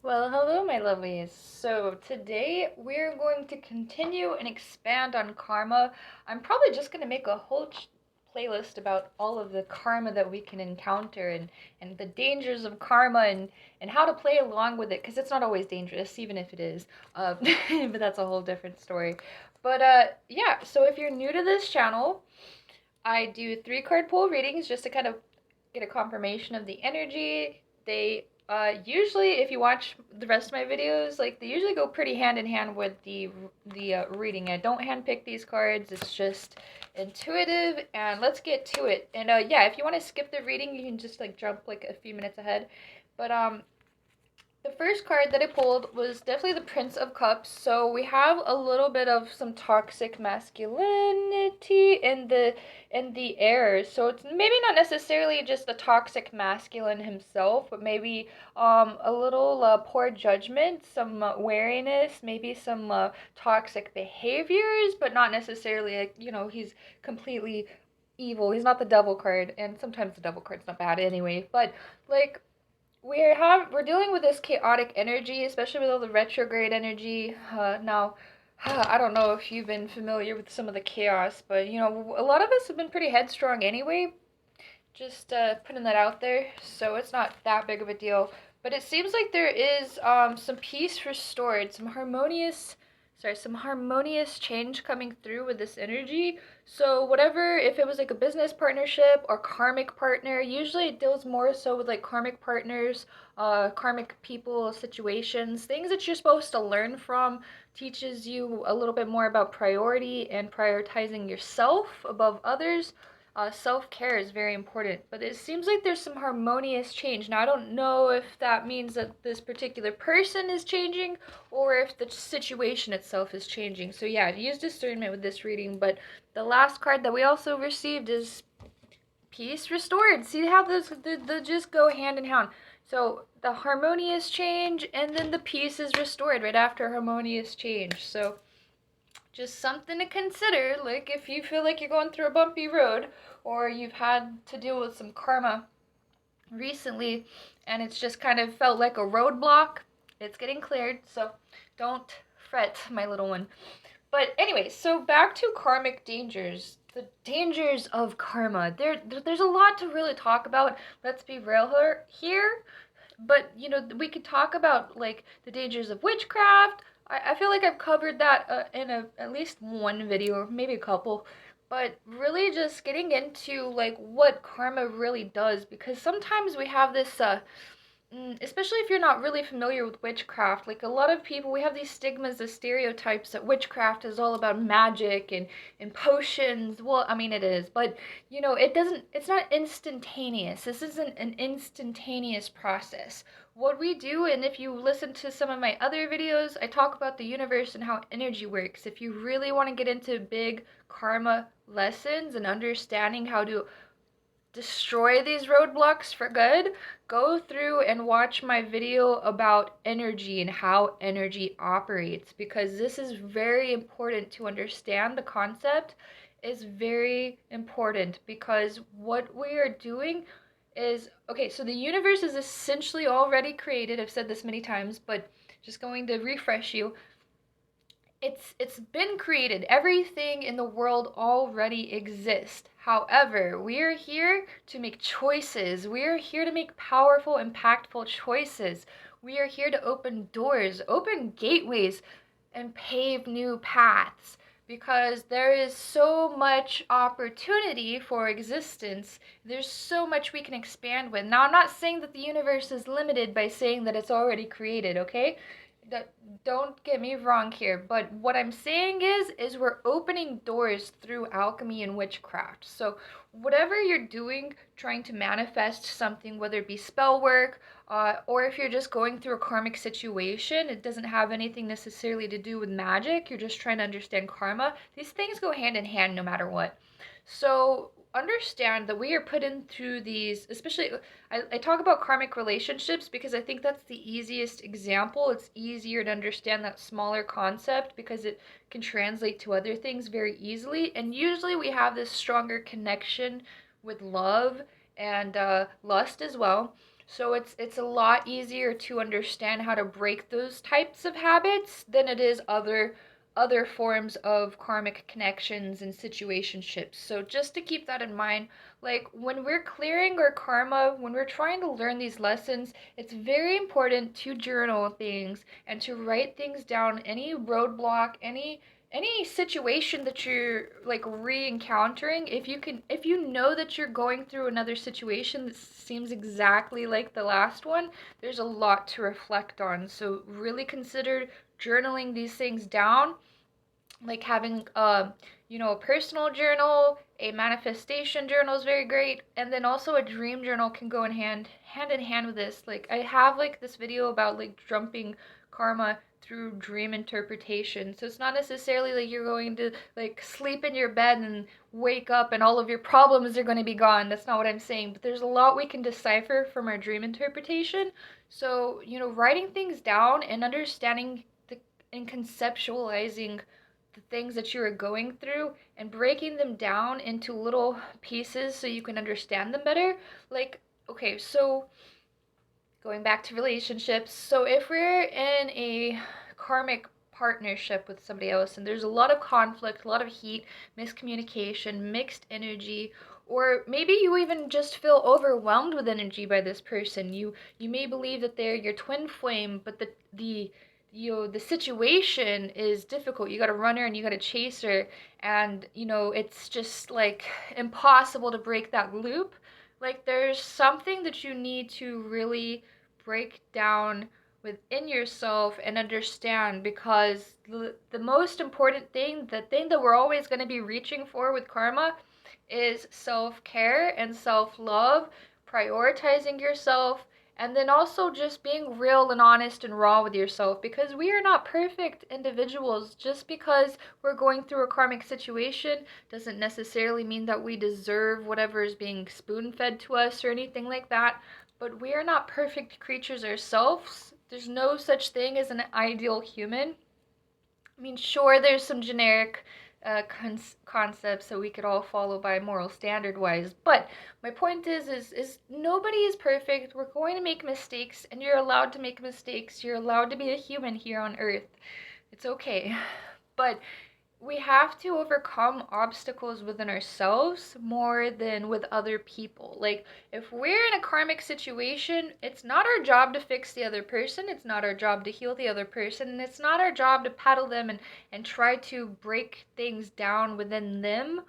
Well, hello, my lovelies. So, today we're going to continue and expand on karma. I'm probably just going to make a whole playlist about all of the karma that we can encounter and the dangers of karma and how to play along with it because it's not always dangerous, even if it is. But that's a whole different story. But yeah, so if you're new to this channel, I do 3 card pull readings just to kind of get a confirmation of the energy. They usually, if you watch the rest of my videos, like they usually go pretty hand in hand with the reading. I don't handpick these cards. It's just intuitive, and let's get to it. And yeah, if you want to skip the reading, you can just like jump like a few minutes ahead. But the first card that I pulled was definitely the Prince of Cups. So we have a little bit of some toxic masculinity in the air. So it's maybe not necessarily just the toxic masculine himself, but maybe a little poor judgment, some wariness, maybe some toxic behaviors, but not necessarily like, he's completely evil. He's not the devil card, and sometimes the devil card's not bad anyway, but like we're dealing with this chaotic energy, especially with all the retrograde energy. Now, I don't know if you've been familiar with some of the chaos, but a lot of us have been pretty headstrong anyway. Just putting that out there, so it's not that big of a deal. But it seems like there is some peace restored, some harmonious change coming through with this energy. So whatever, if it was like a business partnership or karmic partner, usually it deals more so with like karmic partners, karmic people, situations, things that you're supposed to learn from. Teaches you a little bit more about priority and prioritizing yourself above others. Self-care is very important, but it seems like there's some harmonious change. Now, I don't know if that means that this particular person is changing or if the situation itself is changing. So yeah, use discernment with this reading, but the last card that we also received is peace restored. See how they just go hand in hand. So the harmonious change and then the peace is restored right after harmonious change. So just something to consider, like if you feel like you're going through a bumpy road or you've had to deal with some karma recently and it's just kind of felt like a roadblock, it's getting cleared, so don't fret, my little one. But anyway, so back to karmic dangers. The dangers of karma. There's a lot to really talk about. Let's be real here. But we could talk about like the dangers of witchcraft. I feel like I've covered that in at least one video, or maybe a couple. But really just getting into like what karma really does, because sometimes we have this especially if you're not really familiar with witchcraft, like a lot of people, we have these stigmas, the stereotypes that witchcraft is all about magic and potions. Well, I mean, it is, but it's not instantaneous. This isn't an instantaneous process. What we do, and if you listen to some of my other videos, I talk about the universe and how energy works. If you really want to get into big karma lessons and understanding how to destroy these roadblocks for good, go through and watch my video about energy and how energy operates, because this is very important to understand. The concept is very important because what we are doing is, okay, so the universe is essentially already created. I've said this many times, but just going to refresh you, it's been created. Everything in the world already exists. However, we are here to make choices. We are here to make powerful, impactful choices. We are here to open doors, open gateways, and pave new paths, because there is so much opportunity for existence. There's so much we can expand with. Now, I'm not saying that the universe is limited by saying that it's already created, okay? That, don't get me wrong here, but what I'm saying is we're opening doors through alchemy and witchcraft. So whatever you're doing, trying to manifest something, whether it be spell work, or if you're just going through a karmic situation, it doesn't have anything necessarily to do with magic, you're just trying to understand karma. These things go hand in hand no matter what. So understand that we are put into these, especially I talk about karmic relationships because I think that's the easiest example. It's easier to understand that smaller concept because it can translate to other things very easily. And usually we have this stronger connection with love and lust as well. So it's a lot easier to understand how to break those types of habits than it is other forms of karmic connections and situationships. So just to keep that in mind, like when we're clearing our karma, when we're trying to learn these lessons, it's very important to journal things and to write things down, any roadblock, any situation that you're like re-encountering. If you know that you're going through another situation that seems exactly like the last one, there's a lot to reflect on. So really consider journaling these things down, like having a personal journal, a manifestation journal is very great, and then also a dream journal can go in hand with this. Like I have like this video about like jumping karma through dream interpretation. So it's not necessarily like you're going to like sleep in your bed and wake up and all of your problems are going to be gone. That's not what I'm saying, but there's a lot we can decipher from our dream interpretation. So, writing things down and understanding and conceptualizing the things that you are going through and breaking them down into little pieces so you can understand them better. Like, okay, so going back to relationships, so if we're in a karmic partnership with somebody else and there's a lot of conflict, a lot of heat, miscommunication, mixed energy, or maybe you even just feel overwhelmed with energy by this person. You may believe that they're your twin flame, but the situation is difficult. You got to run her and you got to chase her, and it's just like impossible to break that loop. Like there's something that you need to really break down within yourself and understand, because the most important thing, the thing that we're always going to be reaching for with karma, is self-care and self-love, prioritizing yourself, and then also just being real and honest and raw with yourself, because we are not perfect individuals. Just because we're going through a karmic situation doesn't necessarily mean that we deserve whatever is being spoon-fed to us or anything like that. But we are not perfect creatures ourselves. There's no such thing as an ideal human. I mean, sure, there's some generic concepts that we could all follow by moral standard wise, but my point is nobody is perfect. We're going to make mistakes, and you're allowed to make mistakes. You're allowed to be a human here on Earth. It's okay. But we have to overcome obstacles within ourselves more than with other people. Like, if we're in a karmic situation, it's not our job to fix the other person, it's not our job to heal the other person, and it's not our job to paddle them and try to break things down within them.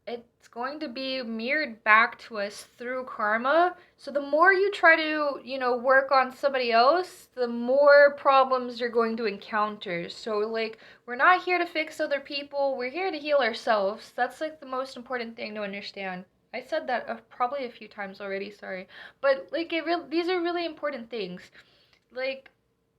It's going to be mirrored back to us through karma. So the more you try to, work on somebody else, the more problems you're going to encounter. So like, we're not here to fix other people, we're here to heal ourselves. That's like the most important thing to understand. I said that probably a few times already, sorry. But like these are really important things. Like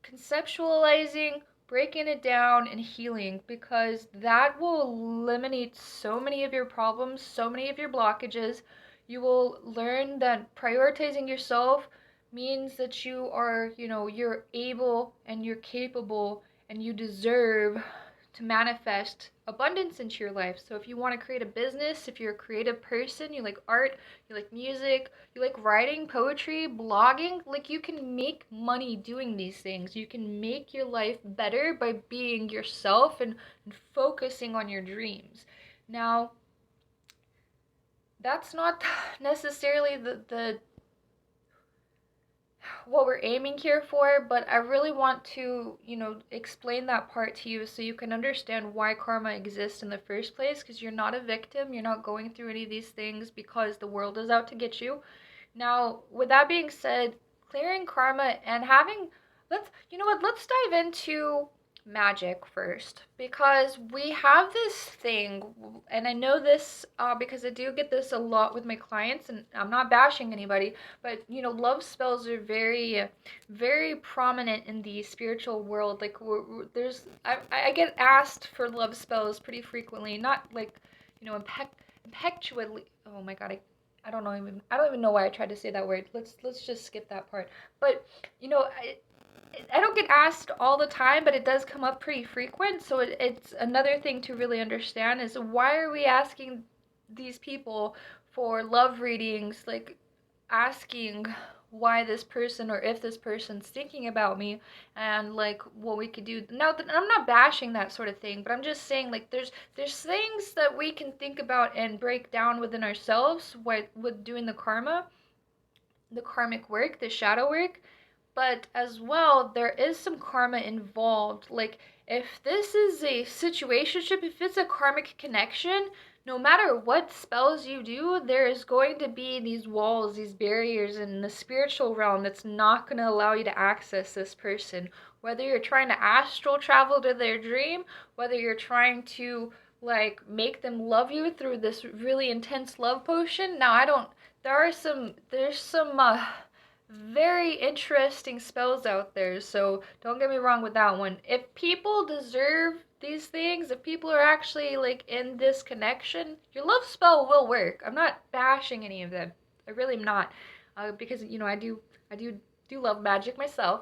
conceptualizing, breaking it down, and healing, because that will eliminate so many of your problems, so many of your blockages. You will learn that prioritizing yourself means that you are, you're able and you're capable and you deserve to manifest abundance into your life. So if you want to create a business, if you're a creative person, you like art, you like music, you like writing, poetry, blogging, like you can make money doing these things. You can make your life better by being yourself and focusing on your dreams. Now, that's not necessarily the what we're aiming here for, but I really want to, explain that part to you so you can understand why karma exists in the first place, because you're not a victim, you're not going through any of these things because the world is out to get you. Now, with that being said, clearing karma and having, you know what, let's dive into magic first, because we have this thing, and I know this because I do get this a lot with my clients, and I'm not bashing anybody, but love spells are very, very prominent in the spiritual world. Like, I get asked for love spells pretty frequently, not like, impetuously. Oh my god, I don't even know why I tried to say that word. Let's just skip that part. But I don't get asked all the time, but it does come up pretty frequent. So it's another thing to really understand is, why are we asking these people for love readings? Like, asking why this person or if this person's thinking about me, and like what we could do. Now, I'm not bashing that sort of thing, but I'm just saying like there's things that we can think about and break down within ourselves with doing the karmic work, the shadow work. But as well, there is some karma involved. Like, if this is a situationship, if it's a karmic connection, no matter what spells you do, there is going to be these walls, these barriers in the spiritual realm that's not going to allow you to access this person. Whether you're trying to astral travel to their dream, whether you're trying to like make them love you through this really intense love potion. Now, I don't, there's some very interesting spells out there, so don't get me wrong with that one. If people deserve these things, if people are actually like in this connection, your love spell will work. I'm not bashing any of them. I really am not, because I do love magic myself.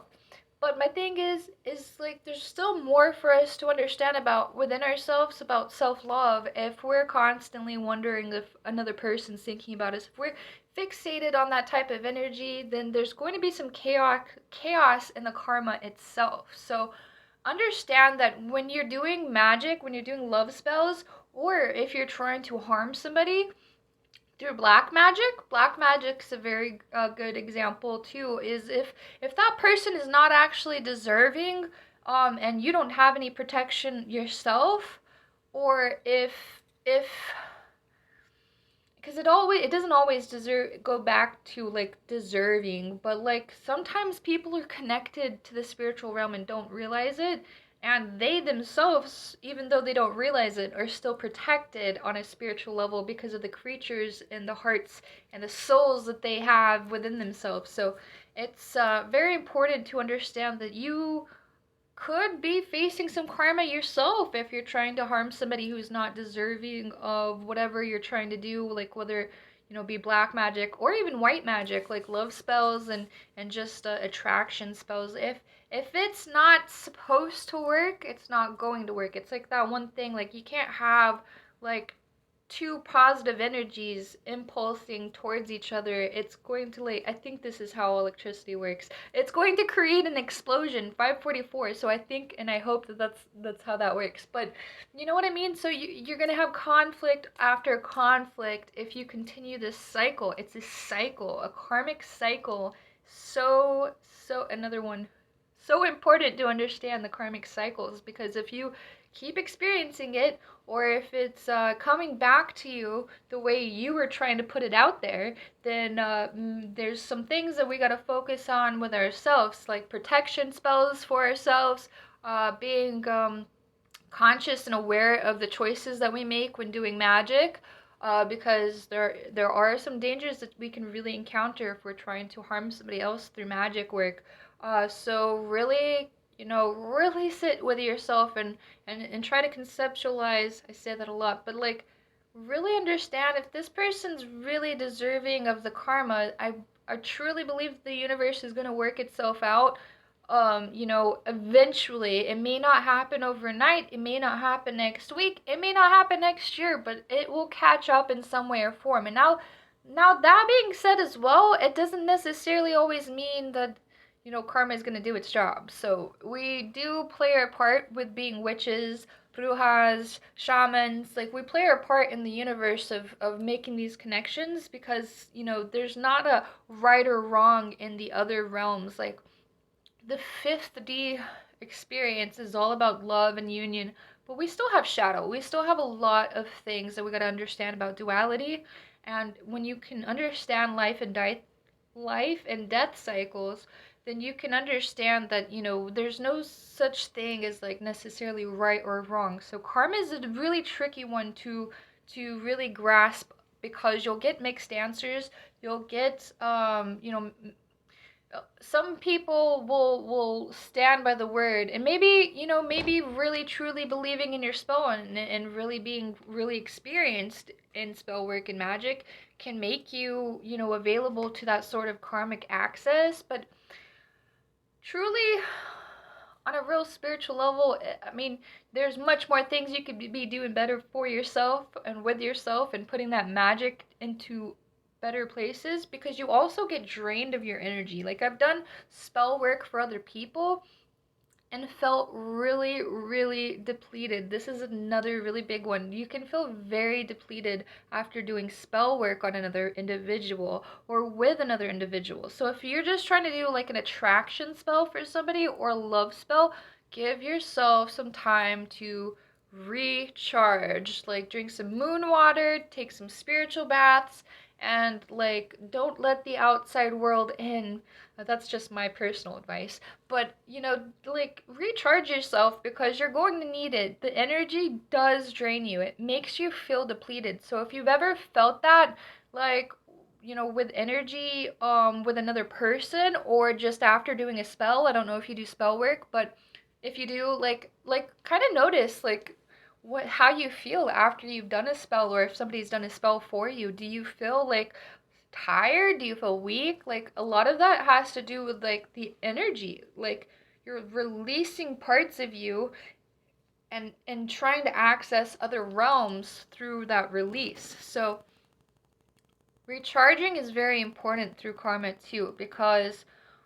But my thing is like there's still more for us to understand about within ourselves about self-love if we're constantly wondering if another person's thinking about us. If we're fixated on that type of energy, then there's going to be some chaos in the karma itself. So understand that when you're doing magic, when you're doing love spells, or if you're trying to harm somebody, through black magic's a very good example too, is if that person is not actually deserving, and you don't have any protection yourself, or if because it doesn't always go back to like deserving, but like sometimes people are connected to the spiritual realm and don't realize it, and they themselves, even though they don't realize it, are still protected on a spiritual level because of the creatures and the hearts and the souls that they have within themselves. So it's very important to understand that you could be facing some karma yourself if you're trying to harm somebody who's not deserving of whatever you're trying to do, like whether be black magic or even white magic, like love spells and just attraction spells. If it's not supposed to work, it's not going to work. It's like that one thing, like you can't have like two positive energies impulsing towards each other. It's going to, like, I think this is how electricity works. It's going to create an explosion. 544. So I think and I hope that that's how that works. But you know what I mean? So you're going to have conflict after conflict if you continue this cycle. It's a cycle, a karmic cycle. So another one, so important to understand the karmic cycles, because if you keep experiencing it, or if it's coming back to you the way you were trying to put it out there, then there's some things that we got to focus on with ourselves, like protection spells for ourselves, being conscious and aware of the choices that we make when doing magic, because there are some dangers that we can really encounter if we're trying to harm somebody else through magic work. So really, really sit with yourself and try to conceptualize. I say that a lot, but like really understand if this person's really deserving of the karma. I truly believe the universe is going to work itself out. Eventually. It may not happen overnight, it may not happen next week, it may not happen next year, but it will catch up in some way or form. And now that being said as well, it doesn't necessarily always mean that karma is going to do its job. So we do play our part with being witches, brujas, shamans. Like, we play our part in the universe of making these connections, because there's not a right or wrong in the other realms. Like, the 5th D experience is all about love and union, but we still have shadow. We still have a lot of things that we got to understand about duality. And when you can understand life and death cycles, then you can understand that there's no such thing as like necessarily right or wrong. So karma is a really tricky one to really grasp, because you'll get mixed answers. You'll get some people will stand by the word, and maybe really truly believing in your spell and really being really experienced in spell work and magic can make you available to that sort of karmic access. But truly, on a real spiritual level, I mean, there's much more things you could be doing better for yourself and with yourself, and putting that magic into better places, because you also get drained of your energy. Like, I've done spell work for other people and felt really, really depleted. This is another really big one. You can feel very depleted after doing spell work on another individual or with another individual. So if you're just trying to do like an attraction spell for somebody or a love spell, give yourself some time to recharge. Like, drink some moon water, take some spiritual baths, and like, don't let the outside world in. That's just my personal advice. But, like, recharge yourself, because you're going to need it. The energy does drain you. It makes you feel depleted. So if you've ever felt that, like, with energy, with another person, or just after doing a spell, I don't know if you do spell work, but if you do, like kind of notice, like, how you feel after you've done a spell, or if somebody's done a spell for you. Do you feel like tired? Do you feel weak? Like, a lot of that has to do with like the energy. Like, you're releasing parts of you and trying to access other realms through that release. So recharging is very important through karma too, because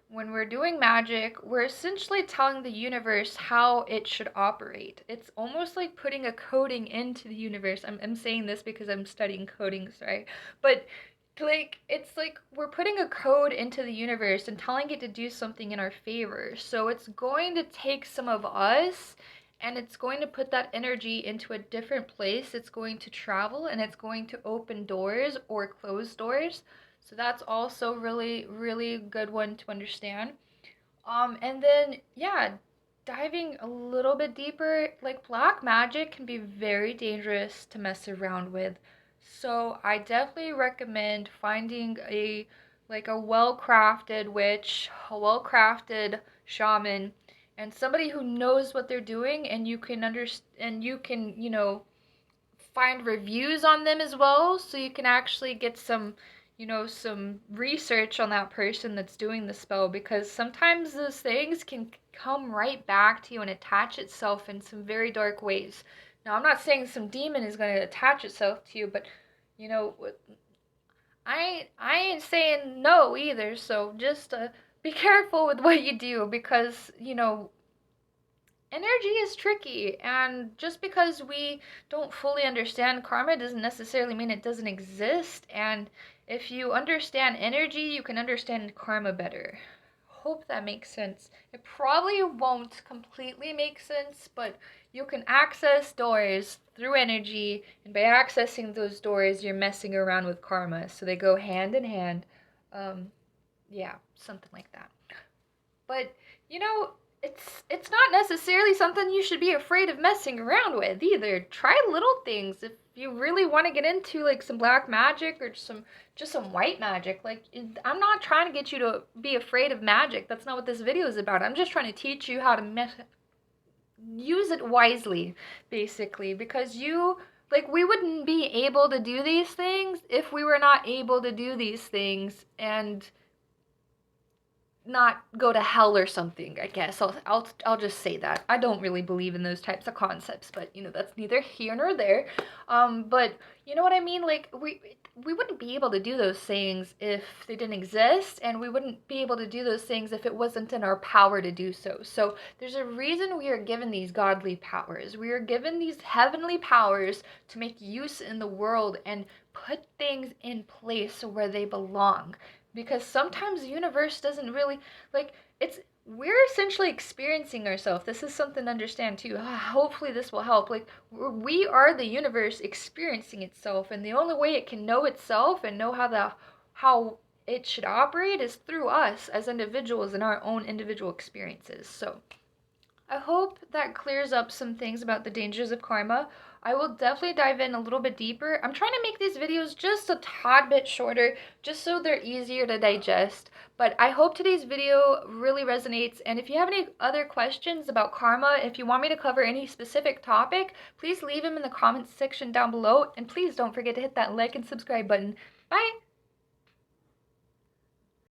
when we're doing magic, we're essentially telling the universe how it should operate. It's almost like putting a coding into the universe. I'm saying this because I'm studying coding, sorry. But like, it's like we're putting a code into the universe and telling it to do something in our favor. So it's going to take some of us, and it's going to put that energy into a different place. It's going to travel, and it's going to open doors or close doors. So that's also really, really good one to understand. And then, yeah, diving a little bit deeper, like, black magic can be very dangerous to mess around with. So I definitely recommend finding a well-crafted witch, a well-crafted shaman, and somebody who knows what they're doing, and you can find reviews on them as well, so you can actually get some research on that person that's doing the spell, because sometimes those things can come right back to you and attach itself in some very dark ways. Now, I'm not saying some demon is going to attach itself to you, but you know, I ain't saying no either. So just be careful with what you do, because energy is tricky, and just because we don't fully understand karma doesn't necessarily mean it doesn't exist. And if you understand energy, you can understand karma better. Hope that makes sense. It probably won't completely make sense, but you can access doors through energy, and by accessing those doors, you're messing around with karma. So they go hand in hand. Yeah, something like that. But it's not necessarily something you should be afraid of messing around with either. Try little things if you really want to get into like some black magic or just some white magic. Like, I'm not trying to get you to be afraid of magic. That's not what this video is about. I'm just trying to teach you how to use it wisely, basically, because we wouldn't be able to do these things if we were not able to do these things and not go to hell or something. I guess I'll just say that. I don't really believe in those types of concepts, but that's neither here nor there. But you know what I mean? Like, we wouldn't be able to do those things if they didn't exist, and we wouldn't be able to do those things if it wasn't in our power to do so. So there's a reason we are given these godly powers. We are given these heavenly powers to make use in the world and put things in place where they belong. Because sometimes the universe doesn't really, we're essentially experiencing ourselves. This is something to understand too. Hopefully this will help. Like, we are the universe experiencing itself, and the only way it can know itself and know how it should operate is through us as individuals and our own individual experiences. So I hope that clears up some things about the dangers of karma. I will definitely dive in a little bit deeper. I'm trying to make these videos just a tad bit shorter, just so they're easier to digest. But I hope today's video really resonates. And if you have any other questions about karma, if you want me to cover any specific topic, please leave them in the comments section down below. And please don't forget to hit that like and subscribe button. Bye!